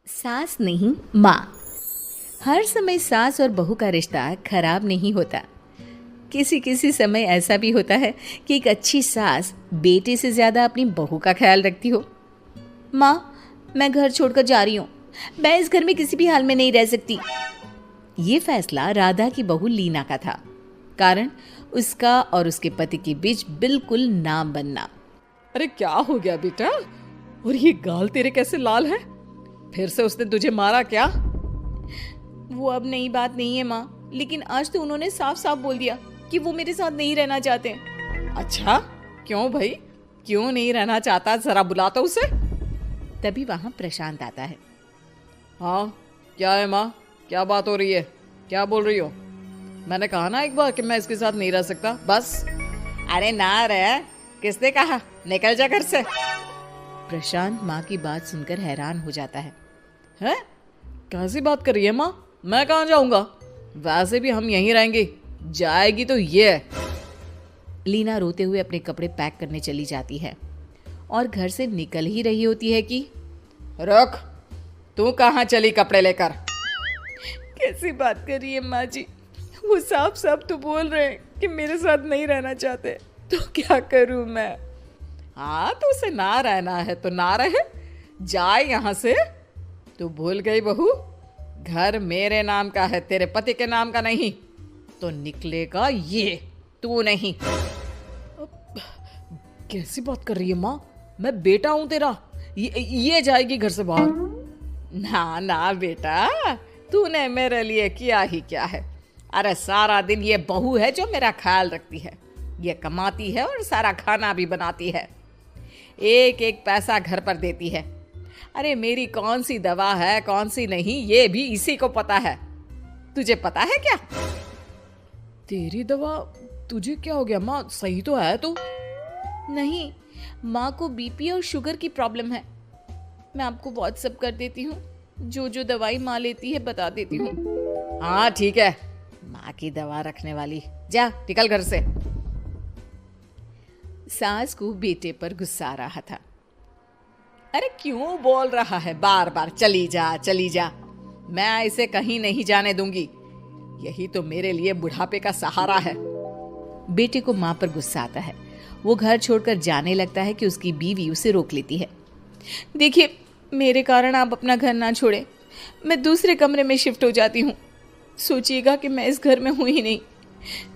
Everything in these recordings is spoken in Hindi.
सास नहीं माँ। हर समय सास और बहू का रिश्ता खराब नहीं होता। किसी किसी समय ऐसा भी होता है कि एक अच्छी सास बेटे से ज़्यादा अपनी बहू का ख्याल रखती हो। माँ, मैं घर छोड़कर जा रही हूँ। मैं इस घर में किसी भी हाल में नहीं रह सकती। ये फैसला राधा की बहू लीना का था। कारण उसका और उसके पति के बीच बिल्कुल ना बनना। अरे क्या हो गया बेटा? और ये गाल तेरे कैसे लाल है? फिर से उसने तुझे मारा क्या? वो अब नई बात नहीं है माँ, लेकिन आज तो उन्होंने साफ साफ बोल दिया कि वो मेरे साथ नहीं रहना चाहते। अच्छा, क्यों भाई? क्यों नहीं रहना चाहता? जरा बुला तो उसे। तभी वहां प्रशांत आता है। हाँ, क्या है माँ? क्या बात हो रही है? क्या बोल रही हो? मैंने कहा ना एक बार कि मैं इसके साथ नहीं रह सकता, बस। अरे ना रह, किसने कहा? निकल जा घर से। प्रशांत माँ की बात सुनकर हैरान हो जाता है। हैं? कैसी बात कर रही है माँ? मैं कहाँ जाऊंगा? वैसे भी हम यहीं रहेंगे। जाएगी तो ये। लीना रोते हुए अपने कपड़े पैक करने चली जाती है और घर से निकल ही रही होती है कि रुक, तू कहाँ चली कपड़े लेकर? कैसी बात कर रही है माँ जी? वो साफ साफ तो बोल रहे हैं कि मेरे साथ नहीं रहना चाहते, तो क्या करूं मैं? हाँ, तो उसे ना रहना है तो ना रहे, जाए यहाँ से। तू भूल गई बहू, घर मेरे नाम का है, तेरे पति के नाम का नहीं। तो निकलेगा ये, तू नहीं। कैसी बात कर रही है माँ? मैं बेटा हूं तेरा। ये जाएगी घर से बाहर। ना ना बेटा, तूने मेरे लिए किया ही क्या है? अरे सारा दिन ये बहू है जो मेरा ख्याल रखती है। ये कमाती है और सारा खाना भी बनाती है। एक एक पैसा घर पर देती है। अरे मेरी कौन सी दवा है कौन सी नहीं, ये भी इसी को पता है। तुझे पता है क्या? तेरी दवा? तुझे क्या हो गया माँ? सही तो है तू? नहीं, माँ को बीपी और शुगर की प्रॉब्लम है। मैं आपको व्हाट्सएप कर देती हूँ, जो जो दवाई माँ लेती है बता देती हूँ। हाँ ठीक है, माँ की दवा रखने वाली। जा निकल घर से। सास को बेटे पर गुस्सा आ रहा था। अरे क्यों बोल रहा है बार बार चली जा चली जा? मैं इसे कहीं नहीं जाने दूंगी। यही तो मेरे लिए बुढ़ापे का सहारा है। बेटे को माँ पर गुस्सा आता है। वो घर छोड़कर जाने लगता है कि उसकी बीवी उसे रोक लेती है। देखिए, मेरे कारण आप अपना घर ना छोड़े। मैं दूसरे कमरे में शिफ्ट हो जाती हूँ। सोचिएगा कि मैं इस घर में हूँ ही नहीं।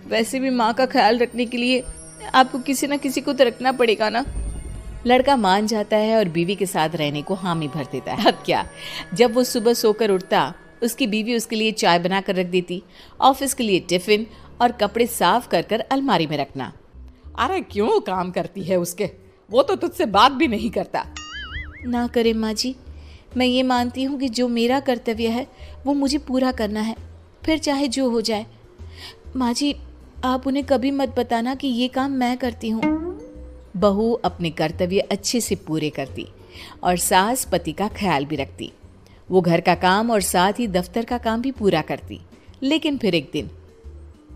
वैसे भी माँ का ख्याल रखने के लिए आपको किसी न किसी को तो रखना पड़ेगा ना। लड़का मान जाता है और बीवी के साथ रहने को हामी भर देता है। अब क्या, जब वो सुबह सोकर उठता, उसकी बीवी उसके लिए चाय बना कर रख देती, ऑफिस के लिए टिफिन और कपड़े साफ कर कर अलमारी में रखना। अरे क्यों काम करती है उसके? वो तो तुझसे बात भी नहीं करता। ना करे माँ जी, मैं ये मानती हूँ कि जो मेरा कर्तव्य है वो मुझे पूरा करना है, फिर चाहे जो हो जाए। माँ जी, आप उन्हें कभी मत बताना कि ये काम मैं करती हूँ। बहू अपने कर्तव्य अच्छे से पूरे करती और सास पति का ख्याल भी रखती। वो घर का काम और साथ ही दफ्तर का काम भी पूरा करती। लेकिन फिर एक दिन,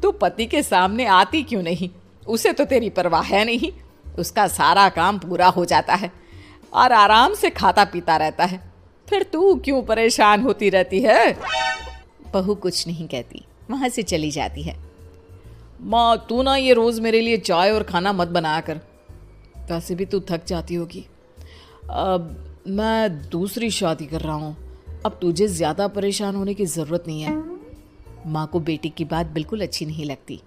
तू पति के सामने आती क्यों नहीं? उसे तो तेरी परवाह है नहीं। उसका सारा काम पूरा हो जाता है और आराम से खाता पीता रहता है। फिर तू क्यों परेशान होती रहती है? बहू कुछ नहीं कहती, वहां से चली जाती है। माँ, तू ना ये रोज मेरे लिए चाय और खाना मत बनाया कर। वैसे भी तू थक जाती होगी। अब मैं दूसरी शादी कर रहा हूँ। अब तुझे ज्यादा परेशान होने की जरूरत नहीं है। माँ को बेटी की बात बिल्कुल अच्छी नहीं लगती।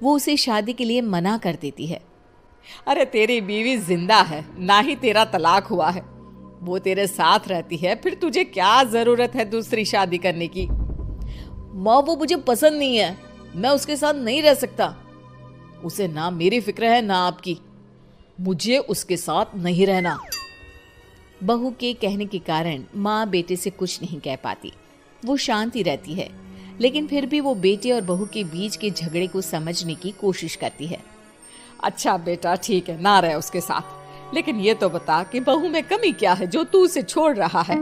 वो उसे शादी के लिए मना कर देती है। अरे तेरी बीवी जिंदा है, ना ही तेरा तलाक हुआ है। वो तेरे साथ रहती है, फिर तुझे क्या जरूरत है दूसरी शादी करने की? माँ, वो मुझे पसंद नहीं है। मैं उसके साथ नहीं रह सकता। उसे ना मेरी फिक्र है ना आपकी। मुझे उसके साथ नहीं रहना। बहू के कहने के कारण माँ बेटे से कुछ नहीं कह पाती। वो शांति रहती है, लेकिन फिर भी वो बेटे और बहू के बीच के झगड़े को समझने की कोशिश करती है। अच्छा बेटा, ठीक है, ना रहे उसके साथ, लेकिन ये तो बता कि बहू में कमी क्या है जो तू उसे छोड़ रहा है?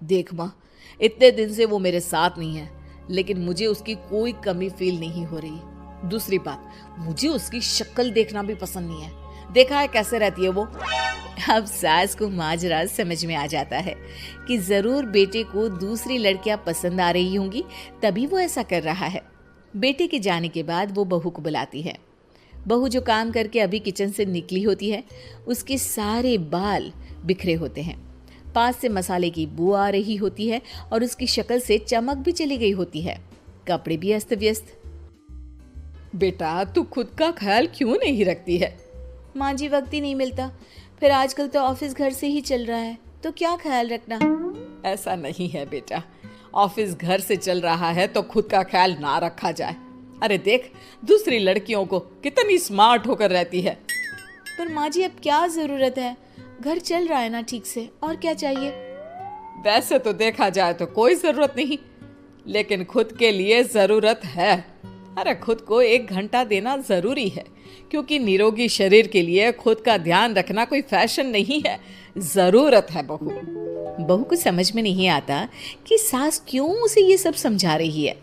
देख माँ, इतने दिन से वो मेरे साथ नहीं है, लेकिन मुझे उसकी कोई कमी फील नहीं हो रही। दूसरी बात, मुझे उसकी शक्ल देखना भी पसंद नहीं है। देखा है कैसे रहती है वो? अब सास को माजरा समझ में आ जाता है कि जरूर बेटे को दूसरी लड़कियां पसंद आ रही होंगी, तभी वो ऐसा कर रहा है। बेटे के जाने के बाद वो बहू को बुलाती है। बहू जो काम करके अभी किचन से निकली होती है, उसके सारे बाल बिखरे होते हैं, पास से मसाले की बू आ रही होती है और उसकी शक्ल से चमक भी चली गई होती है, कपड़े भी अस्त व्यस्त। बेटा तू खुद का ख्याल क्यों नहीं रखती है? माँ जी, वक्त ही नहीं मिलता, फिर आजकल तो ऑफिस घर से ही चल रहा है, तो क्या ख्याल रखना। ऐसा नहीं है बेटा, ऑफिस घर से चल रहा है तो खुद का ख्याल ना रखा जाए। अरे देख, दूसरी लड़कियों को कितनी स्मार्ट होकर रहती है। पर माँ जी, अब क्या जरूरत है, घर चल रहा है ना ठीक से, और क्या चाहिए। वैसे तो देखा जाए तो कोई जरूरत नहीं, लेकिन खुद के लिए जरूरत है। अरे खुद को 1 घंटा देना जरूरी है, क्योंकि निरोगी शरीर के लिए खुद का ध्यान रखना कोई फैशन नहीं है, जरूरत है। बहू को समझ में नहीं आता कि सास क्यों उसे ये सब समझा रही है,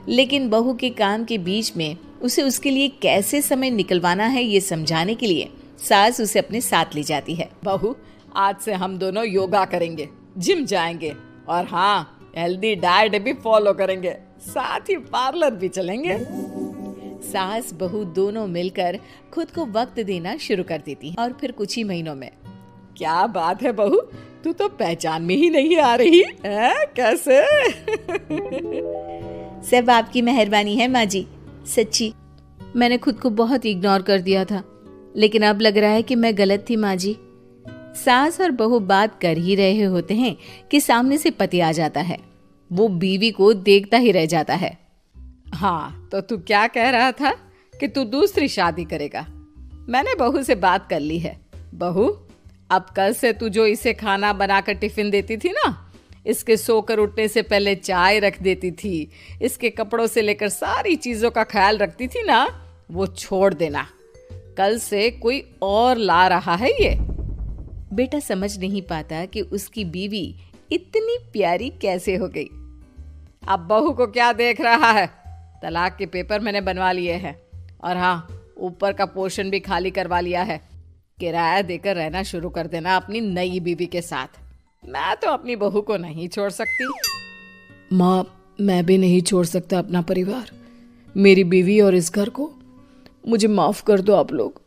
लेकिन बहू के काम के बीच में उसे उसके लिए कैसे समय निकलवाना है ये समझाने के लिए सास उसे अपने साथ ले जाती है। बहू, आज से हम दोनों योगा करेंगे, जिम जाएंगे और हाँ, हेल्दी डाइट भी फॉलो करेंगे, साथ ही पार्लर भी चलेंगे। सास बहू दोनों मिलकर खुद को वक्त देना शुरू कर देती हैं और फिर कुछ ही महीनों में। क्या बात है बहू, तू तो पहचान में ही नहीं आ रही है, कैसे? सब आपकी मेहरबानी है माँ जी, सच्ची। मैंने खुद को बहुत इग्नोर कर दिया था, लेकिन अब लग रहा है कि मैं गलत थी माँ जी। सास और बहू बात कर ही रहे होते हैं कि सामने से पति आ जाता है। वो बीवी को देखता ही रह जाता है। हाँ, तो तू क्या कह रहा था कि तू दूसरी शादी करेगा? मैंने बहू से बात कर ली है। बहू, अब कल से तू जो इसे खाना बनाकर टिफिन देती थी ना, इसके सोकर उठने से पहले चाय रख देती थी, इसके कपड़ों से लेकर सारी चीजों का ख्याल रखती थी ना, वो छोड़ देना। कल से कोई और ला रहा है ये। बेटा समझ नहीं पाता कि उसकी बीवी इतनी प्यारी कैसे हो गई। अब बहू को क्या देख रहा है? तलाक के पेपर मैंने बनवा लिए हैं और हाँ, ऊपर का पोर्शन भी खाली करवा लिया है। किराया देकर रहना शुरू कर देना अपनी नई बीवी के साथ। मैं तो अपनी बहू को नहीं छोड़ सकती। माँ, मैं भी नहीं छोड़ सकता अपना परिवार, मेरी बीवी और इस घर को। मुझे माफ कर दो आप लोग।